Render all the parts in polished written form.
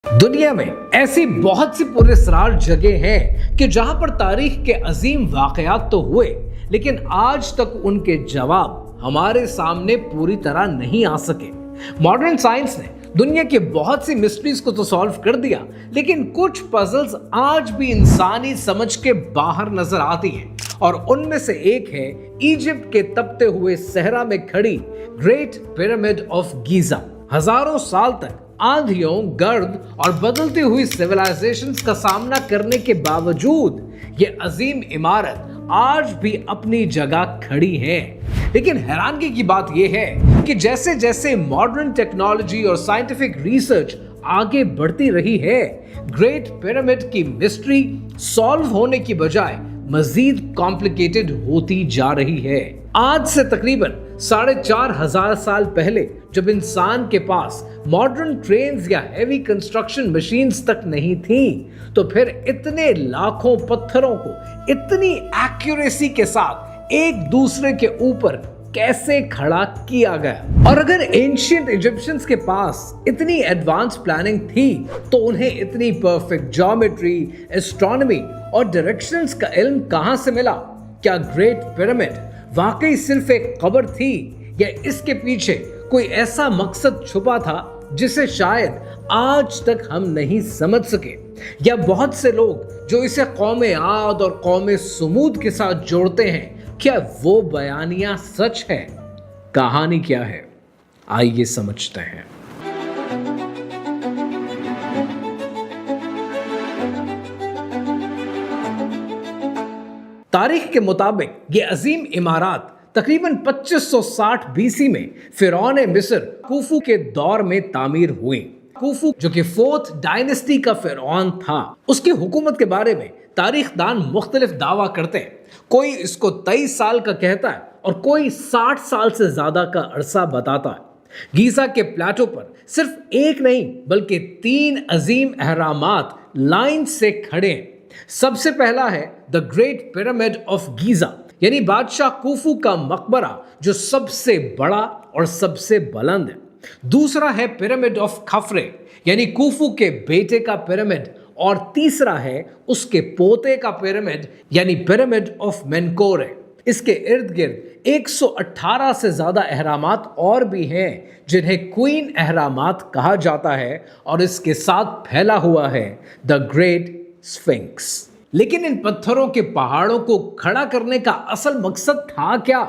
दुनिया में ऐसी बहुत सी पुरस्कार जगह हैं कि जहां पर तारीख के अजीम वाकयात तो हुए, लेकिन आज तक उनके जवाब हमारे सामने पूरी तरह नहीं आ सके। मॉडर्न साइंस ने दुनिया की बहुत सी मिस्ट्रीज को तो सॉल्व कर दिया, लेकिन कुछ पजल्स आज भी इंसानी समझ के बाहर नजर आती हैं, और उनमें से एक है इजिप्ट के तपते हुए सहरा में खड़ी ग्रेट पिरामिड ऑफ गीजा। हजारों साल तक आंधियों, गर्द और बदलती हुई सिविलाइजेशंस का सामना करने के बावजूद ये अजीम इमारत आज भी अपनी जगह खड़ी है। लेकिन हैरानगी की बात यह है कि जैसे जैसे मॉडर्न टेक्नोलॉजी और साइंटिफिक रिसर्च आगे बढ़ती रही है, ग्रेट पिरामिड की मिस्ट्री सॉल्व होने की बजाय मजीद कॉम्प्लिकेटेड होती जा रही है। आज से तकरीबन 4,500 साल पहले जब इंसान के पास मॉडर्न ट्रेन्स या हैवी कंस्ट्रक्शन मशीन्स तक नहीं थी, तो फिर इतने लाखों पत्थरों को इतनी एक्यूरेसी के साथ एक दूसरे के ऊपर कैसे खड़ा किया गया। और अगर एंशिएंट इजिप्शियंस के पास इतनी एडवांस प्लानिंग थी, तो उन्हें इतनी परफेक्ट ज्योमेट्री, एस्ट्रोनॉमी और डायरेक्शंस का इल्म कहां से मिला? क्या ग्रेट पिरामिड वाकई सिर्फ एक कब्र थी, या इसके पीछे कोई ऐसा मकसद छुपा था जिसे शायद आज तक हम नहीं समझ सके? या बहुत से लोग जो इसे कौमे आद और कौमे सुमूद के साथ जोड़ते हैं, क्या वो बयानिया सच है? कहानी क्या है, आइए समझते हैं। तारीख के मुताबिक ये अजीम इमारत तकरीबन 2560 बीसी में फिरौन मिस्र कुफू के दौर में तामीर हुई। कुफू जो कि 4th डायनेस्टी का फिरौन था, उसकी हुकूमत के बारे में तारीखदान मुख्तलिफ दावा करते हैं। कोई इसको 23 साल का कहता है और कोई 60 साल से ज्यादा का अरसा बताता है। गीजा के प्लेटो पर सिर्फ एक नहीं बल्कि 3 अजीम अहरामात लाइन से खड़े हैं। सबसे पहला है the great pyramid of Giza, यानी बादशाह कुफू का मकबरा जो सबसे बड़ा और सबसे बुलंद है। दूसरा है पिरामिड ऑफ खफरे, यानी कुफू के बेटे का पिरामिड। और तीसरा है उसके पोते का पिरामिड, यानी पिरामिड ऑफ मेनकोरे। इसके इर्द गिर्द 118 से ज्यादा अहरामात और भी हैं जिन्हें क्वीन अहरामात कहा जाता है, और इसके साथ फैला हुआ है द ग्रेट स्फिंक्स। लेकिन इन पत्थरों के पहाड़ों को खड़ा करने का असल मकसद था क्या?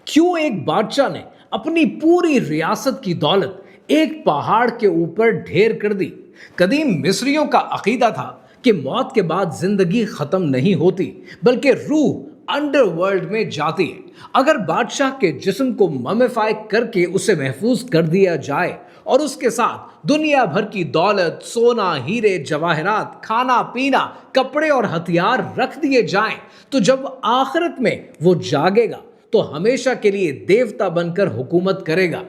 क्यों एक बादशाह ने अपनी पूरी रियासत की दौलत एक पहाड़ के ऊपर ढेर कर दी? कदीम मिस्रियों का अकीदा था कि मौत के बाद जिंदगी खत्म नहीं होती, बल्कि रूह अंडरवर्ल्ड में जाती है। अगर बादशाह के जिस्म को ममिफाई करके उसे महफूज कर दिया जाए और उसके साथ दुनिया भर की दौलत, सोना, हीरे, जवाहरात, खाना पीना, कपड़े और हथियार रख दिए जाएं, तो जब आखिरत में वो जागेगा तो हमेशा के लिए देवता बनकर हुकूमत करेगा।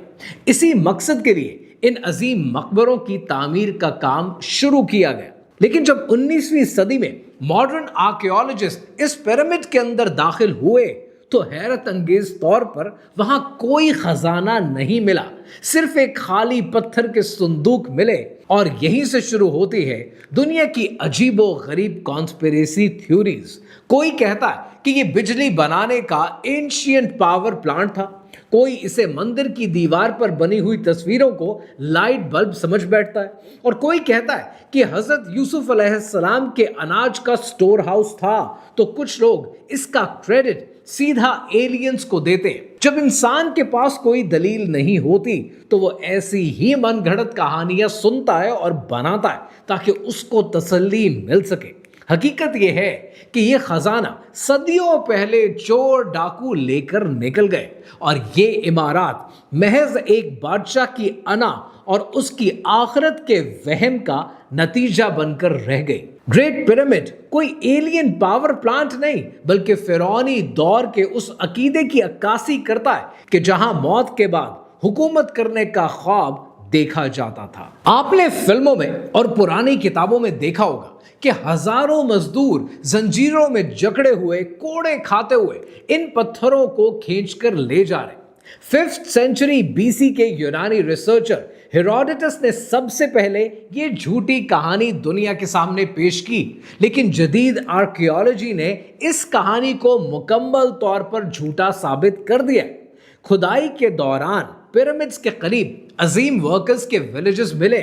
इसी मकसद के लिए इन अजीम मकबरों की तामीर का काम शुरू किया गया। लेकिन जब 19वीं सदी में मॉडर्न आर्कियोलॉजिस्ट इस पिरामिड के अंदर दाखिल हुए, तो हैरत अंगेज तौर पर वहां कोई खजाना नहीं मिला, सिर्फ एक खाली पत्थर के संदूक मिले। और यहीं से शुरू होती है दुनिया की अजीबो गरीब कॉन्स्पिरेसी थ्योरीज। कोई कहता है कि ये बिजली बनाने का एंशिएंट पावर प्लांट था, कोई इसे मंदिर की दीवार पर बनी हुई तस्वीरों को लाइट बल्ब समझ बैठता है, और कोई कहता है कि हजरत यूसुफ अलैहिस्सलाम के अनाज का स्टोर हाउस था, तो कुछ लोग इसका क्रेडिट सीधा एलियंस को देते हैं। जब इंसान के पास कोई दलील नहीं होती, तो वो ऐसी ही मनगढ़ंत कहानियां सुनता है और बनाता है ताकि उसको तसल्ली मिल सके। हकीकत यह है कि यह खजाना सदियों पहले चोर डाकू लेकर निकल गए, और ये इमारत महज एक बादशाह की अना और उसकी आखिरत के वहम का नतीजा बनकर रह गई। ग्रेट पिरामिड कोई एलियन पावर प्लांट नहीं, बल्कि फिरौनी दौर के उस अकीदे की अक्कासी करता है कि जहां मौत के बाद हुकूमत करने का ख्वाब देखा जाता था। आपने फिल्मों में और पुरानी किताबों में देखा होगा कि हजारों मजदूर जंजीरों में जकड़े हुए, कोड़े खाते हुए इन पत्थरों को खींचकर ले जा रहे। 5th सेंचुरी बीसी के यूनानी रिसर्चर हेरोडोटस ने सबसे पहले ये झूठी कहानी दुनिया के सामने पेश की, लेकिन जदीद आर्कियोलॉजी ने इस कहानी को मुकम्मल तौर पर झूठा साबित कर दिया। खुदाई के दौरान पिरामिड्स के करीब अजीम वर्कर्स के विलेजेस मिले।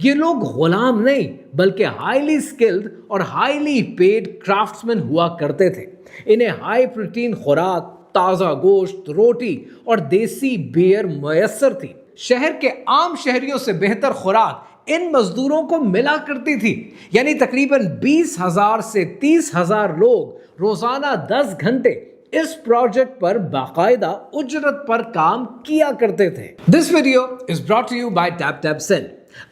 ये लोग गुलाम नहीं बल्कि हाईली स्किल्ड और हाईली पेड क्राफ्ट्समैन हुआ करते थे। इन्हें हाई प्रोटीन खुराक, ताज़ा गोश्त, रोटी और देसी बियर मयसर थी। शहर के आम शहरियों से बेहतर खुराक इन मजदूरों को मिला करती थी। यानी तकरीबन 20,000 से 30,000 लोग रोजाना 10 घंटे इस प्रोजेक्ट पर बाकायदा उजरत पर काम किया करते थे। This video is brought to you by TapTapSend।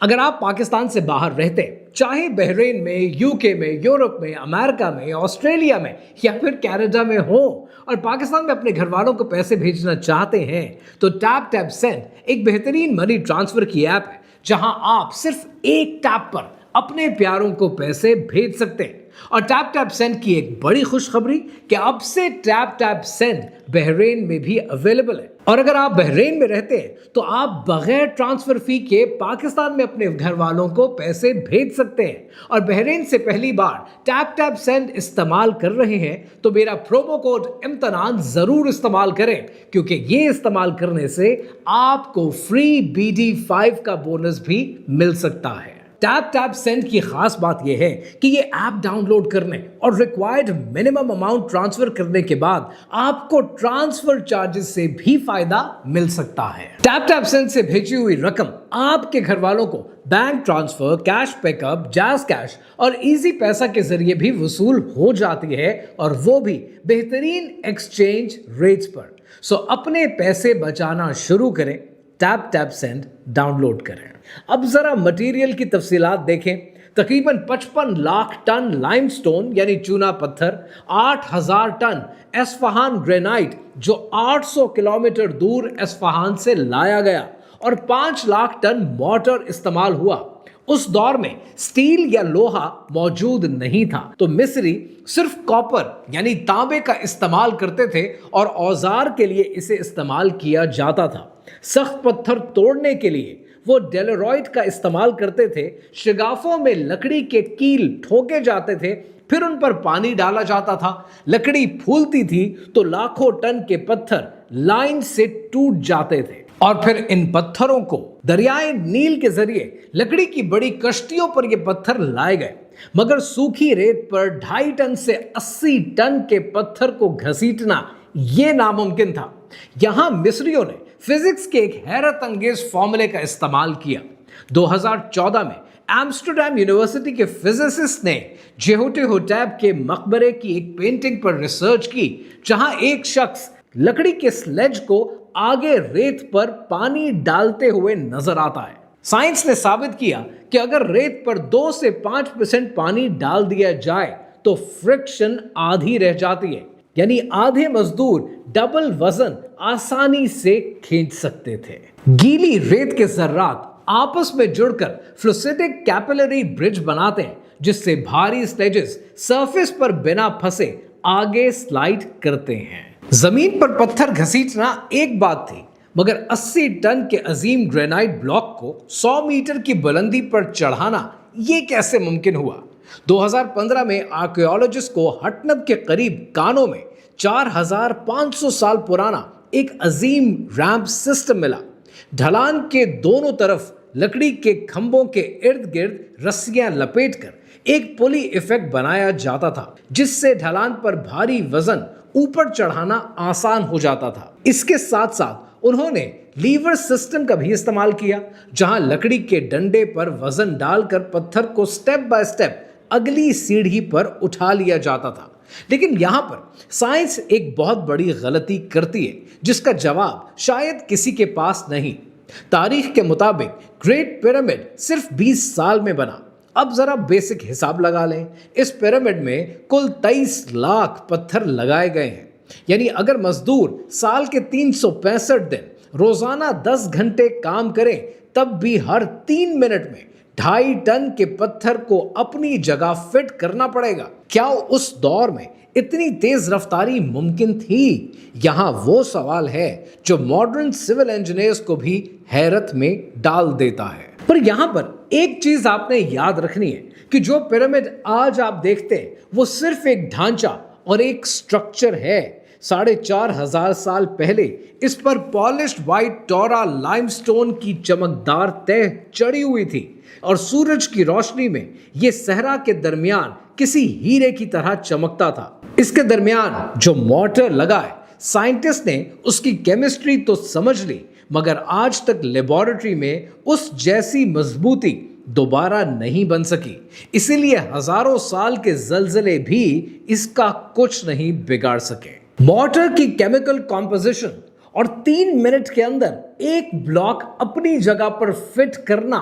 अगर आप पाकिस्तान से बाहर रहते, चाहे बहरीन में, यूके में, यूरोप में, अमेरिका में, ऑस्ट्रेलिया में या फिर कनाडा में हो और पाकिस्तान में अपने घर वालों को पैसे भेजना चाहते हैं, तो TapTapSend एक बेहतरीन मनी ट्रांसफर की ऐप है जहां आप सिर्फ एक टैप पर अपने प्यारों को पैसे भेज सकते हैं। और TapTapSend की एक बड़ी खुशखबरी कि अब से TapTapSend बहरीन में भी अवेलेबल है। और अगर आप बहरीन में रहते हैं तो आप बगैर ट्रांसफर फी के पाकिस्तान में अपने घर वालों को पैसे भेज सकते हैं। और बहरीन से पहली बार TapTapSend इस्तेमाल कर रहे हैं तो मेरा प्रोमो कोड इम्तनान जरूर इस्तेमाल करें, क्योंकि ये इस्तेमाल करने से आपको फ्री BD5 का बोनस भी मिल सकता है। TapTapSend की खास बात यह है कि ये ऐप डाउनलोड करने और रिक्वायर्ड मिनिमम अमाउंट ट्रांसफर करने के बाद आपको ट्रांसफर चार्जेस से भी फायदा मिल सकता है। TapTapSend से भेजी हुई रकम आपके घर वालों को bank transfer, cash pickup, jazz cash और इजी पैसा के जरिए भी वसूल हो जाती है, और वो भी बेहतरीन एक्सचेंज रेट्स पर। सो अपने पैसे बचाना शुरू करें, TapTapSend डाउनलोड करें। अब जरा मटेरियल की तफसीलात देखें। तकरीबन 55 लाख टन लाइमस्टोन यानी चूना पत्थर, 8,000 टन एस्फहान ग्रेनाइट जो 800 किलोमीटर दूर एस्फहान से लाया गया, और 5 लाख टन मोटर इस्तेमाल हुआ। उस दौर में स्टील या लोहा मौजूद नहीं था, तो मिस्री सिर्फ कॉपर यानी तांबे का इस्तेमाल करते थे और औजार के लिए इसे इस्तेमाल किया जाता था। सख्त पत्थर तोड़ने के लिए वो डेलोराइट का इस्तेमाल करते थे। शिगाफों में लकड़ी के कील ठोके जाते थे, फिर उन पर पानी डाला जाता था। लकड़ी फूलती थी तो लाखों टन के पत्थर लाइन से टूट जाते थे, और फिर इन पत्थरों को दरियाए नील के जरिए लकड़ी की बड़ी कश्तियों पर ये पत्थर लाए गए। मगर सूखी रेत पर 2.5 टन से 80 टन के पत्थर को घसीटना ये नामुमकिन था। यहां मिस्रियों ने फिजिक्स के एक हैरत अंगेज फॉर्मूले का इस्तेमाल किया। 2014 में एम्स्टरडैम यूनिवर्सिटी के फिजिसिस्ट ने जेहोटेहोटैब के मकबरे की एक पेंटिंग पर रिसर्च की, जहां एक शख्स लकड़ी के स्लेज को आगे रेत पर पानी डालते हुए नजर आता है। साइंस ने साबित किया कि अगर रेत पर 2 से 5% पानी डाल दिया जाए तो फ्रिक्शन आधी रह जाती है, यानी आधे मजदूर डबल वजन आसानी से खींच सकते थे। गीली रेत के जर्रात आपस में जुड़कर फ्लूसिडिक कैपिलरी ब्रिज बनाते हैं, जिससे भारी स्लेजेस सरफेस पर बिना फंसे आगे स्लाइड करते हैं। जमीन पर पत्थर घसीटना एक बात थी, मगर 80 टन के अजीम ग्रेनाइट ब्लॉक को 100 मीटर की बुलंदी पर चढ़ाना ये कैसे मुमकिन हुआ? 2015 में आर्कियोलॉजिस्ट को हटनब के करीब कानो में 4,500 साल पुराना एक अजीम रैंप सिस्टम मिला। ढलान के दोनों तरफ लकड़ी के खंभों के इर्द गिर्द रस्सियां लपेटकर एक पुली इफेक्ट बनाया जाता था, जिससे ढलान पर भारी वजन ऊपर चढ़ाना आसान हो जाता था। इसके साथ साथ उन्होंने लीवर सिस्टम का भी इस्तेमाल किया, जहां लकड़ी के डंडे पर वजन डालकर पत्थर को स्टेप बाय स्टेप अगली सीढ़ी पर उठा लिया जाता था। लेकिन यहां पर साइंस एक बहुत बड़ी गलती करती है, जिसका जवाब शायद किसी के पास नहीं। तारीख के मुताबिक ग्रेट पिरामिड सिर्फ 20 साल में बना। अब जरा बेसिक हिसाब लगा लें। इस पिरामिड में कुल 23 लाख पत्थर लगाए गए हैं, यानी अगर मजदूर साल के 365 दिन रोजाना 10 घंटे काम करें, तब भी हर 3 मिनट में 2.5 टन के पत्थर को अपनी जगह फिट करना पड़ेगा। क्या उस दौर में इतनी तेज रफ्तारी मुमकिन थी? यहाँ वो सवाल है जो मॉडर्न सिविल इंजीनियर्स को भी हैरत में डाल देता है। पर यहाँ पर एक चीज आपने याद रखनी है कि जो पिरामिड आज आप देखते हैं वो सिर्फ एक ढांचा और एक स्ट्रक्चर है। 4,500 साल पहले इस पर पॉलिश्ड व्हाइट टोरा लाइमस्टोन की चमकदार तह चढ़ी हुई थी और सूरज की रोशनी में ये सहरा के दरमियान किसी हीरे की तरह चमकता था। इसके दरमियान जो मोटर लगा है, साइंटिस्ट ने उसकी केमिस्ट्री तो समझ ली, मगर आज तक लेबोरेटरी में उस जैसी मजबूती दोबारा नहीं बन सकी। इसीलिए हजारों साल के जलजले भी इसका कुछ नहीं बिगाड़ सके। मोटर की केमिकल कॉम्पोजिशन और 3 मिनट के अंदर एक ब्लॉक अपनी जगह पर फिट करना,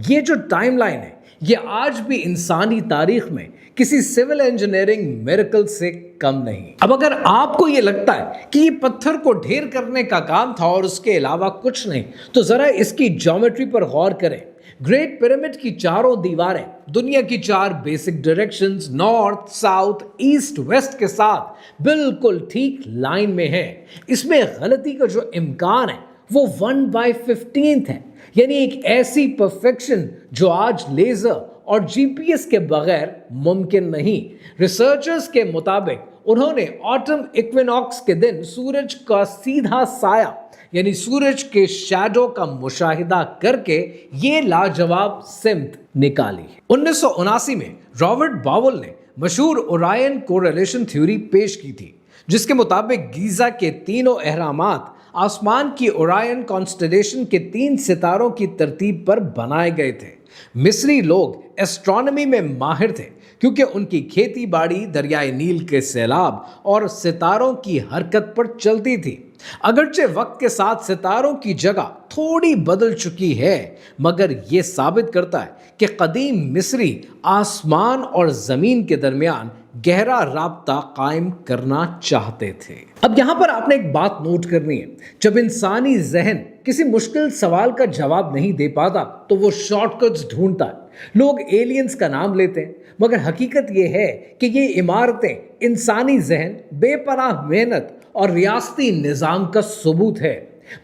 ये जो टाइमलाइन है, ये आज भी इंसानी तारीख में किसी सिविल इंजीनियरिंग मिरेकल से कम नहीं। अब अगर आपको ये लगता है कि ये पत्थर को ढेर करने का काम था और उसके अलावा कुछ नहीं, तो जरा इसकी ज्योमेट्री पर गौर करें। ग्रेट पिरामिड की चारों दीवारें दुनिया की 4 basic directions north, south, east, west के साथ बिल्कुल ठीक लाइन में है। इसमें गलती का जो इम्कान है वो 1/15 है, यानी एक ऐसी परफेक्शन जो आज लेजर और जीपीएस के बगैर मुमकिन नहीं। रिसर्चर्स के मुताबिक उन्होंने ऑटम इक्विनॉक्स के दिन सूरज का सीधा साया यानी सूरज के शैडो का मुशाहिदा करके ये लाजवाब सिमत निकाली। 1979 में रॉबर्ट बाउल ने मशहूर ओरायन कोरिलेशन थ्योरी पेश की थी, जिसके मुताबिक गीजा के तीनों अहरामात आसमान की ओरायन कॉन्स्टेलेशन के 3 सितारों की तरतीब पर बनाए गए थे। मिस्री लोग एस्ट्रोनॉमी में माहिर थे क्योंकि उनकी खेती बाड़ी दरियाए नील के सैलाब और सितारों की हरकत पर चलती थी। अगरचे वक्त के साथ सितारों की जगह थोड़ी बदल चुकी है, मगर यह साबित करता है कि कदीम मिस्री आसमान और जमीन के दरमियान गहरा राब्ता कायम करना चाहते थे। अब यहां पर आपने एक बात नोट करनी है, जब इंसानी जहन किसी मुश्किल सवाल का जवाब नहीं दे पाता तो वो शॉर्टकट्स ढूंढता है। लोग एलियंस का नाम लेते हैं, मगर हकीकत यह है कि ये इमारतें इंसानी जहन, बेपनाह मेहनत और रियासती निज़ाम का सबूत है।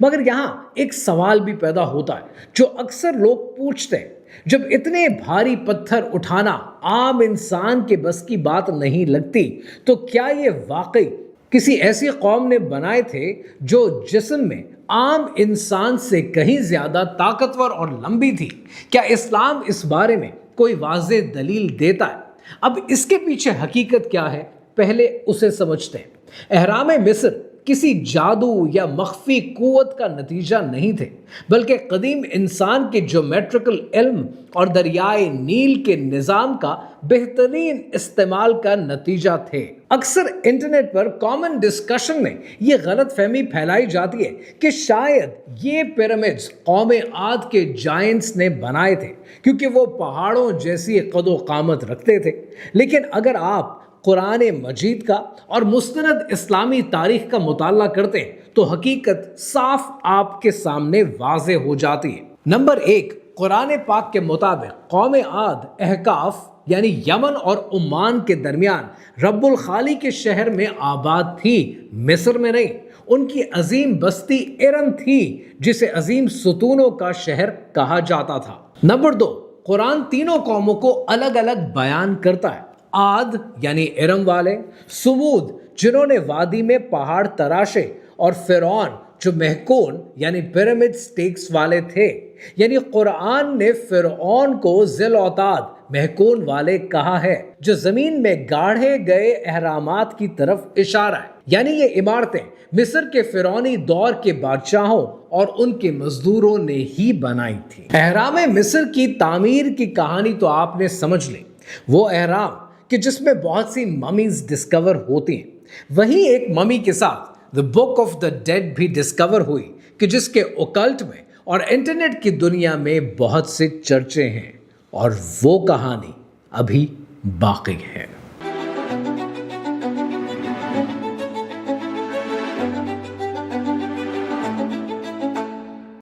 मगर यहाँ एक सवाल भी पैदा होता है जो अक्सर लोग पूछते हैं, जब इतने भारी पत्थर उठाना आम इंसान के बस की बात नहीं लगती, तो क्या ये वाकई किसी ऐसी कौम ने बनाए थे जो जिस्म में आम इंसान से कहीं ज्यादा ताकतवर और लंबी थी? क्या इस्लाम इस बारे में कोई वाज़ेह दलील देता है? अब इसके पीछे हकीकत क्या है, पहले उसे समझते हैं। अहराम मिस्र किसी जादू या मख्फी कुव्वत का नतीजा नहीं थे, बल्कि कदीम इंसान के ज्योमेट्रिकल इल्म और दरियाए नील के निज़ाम का बेहतरीन इस्तेमाल का नतीजा थे। अक्सर इंटरनेट पर कॉमन डिस्कशन में ये गलत फहमी फैलाई जाती है कि शायद ये पिरामिड्स कौम आद के जायंट्स ने बनाए थे क्योंकि वो पहाड़ों जैसी कदो कामत रखते थे। लेकिन अगर आप कुरान मजीद का और मुस्तनद इस्लामी तारीख का मुताला करते हैं तो हकीकत साफ आपके सामने वाज़े हो जाती है। नंबर 1, कुरान पाक के मुताबिक कौम आद अहकाफ यानी यमन और ओमान के दरमियान रब्बुल खाली के शहर में आबाद थी, मिस्र में नहीं। उनकी अजीम बस्ती इरम थी जिसे अजीम सुतूनों का शहर कहा जाता था। नंबर 2, कुरान तीनों कौमों को अलग अलग बयान करता है। आद यानी इरम वाले, सुमूद जिन्होंने वादी में पहाड़ तराशे, और फिरौन जो महकून यानी पिरामिड स्टेक्स वाले थे। यानी कुरान ने फिरौन को जिल औताद महकून वाले कहा है, जो जमीन में गाढ़े गए अहरामात की तरफ इशारा है। यानी ये इमारतें मिस्र के फिरौनी दौर के बादशाहों और उनके मजदूरों ने ही बनाई थी। अहराम मिस्र की तामीर की कहानी तो आपने समझ ली, वो अहराम कि जिसमें बहुत सी ममीज डिस्कवर होती हैं। वहीं एक ममी के साथ the book of the dead भी डिस्कवर हुई कि जिसके ओकल्ट में और इंटरनेट की दुनिया में बहुत से चर्चे हैं, और वो कहानी अभी बाकी है।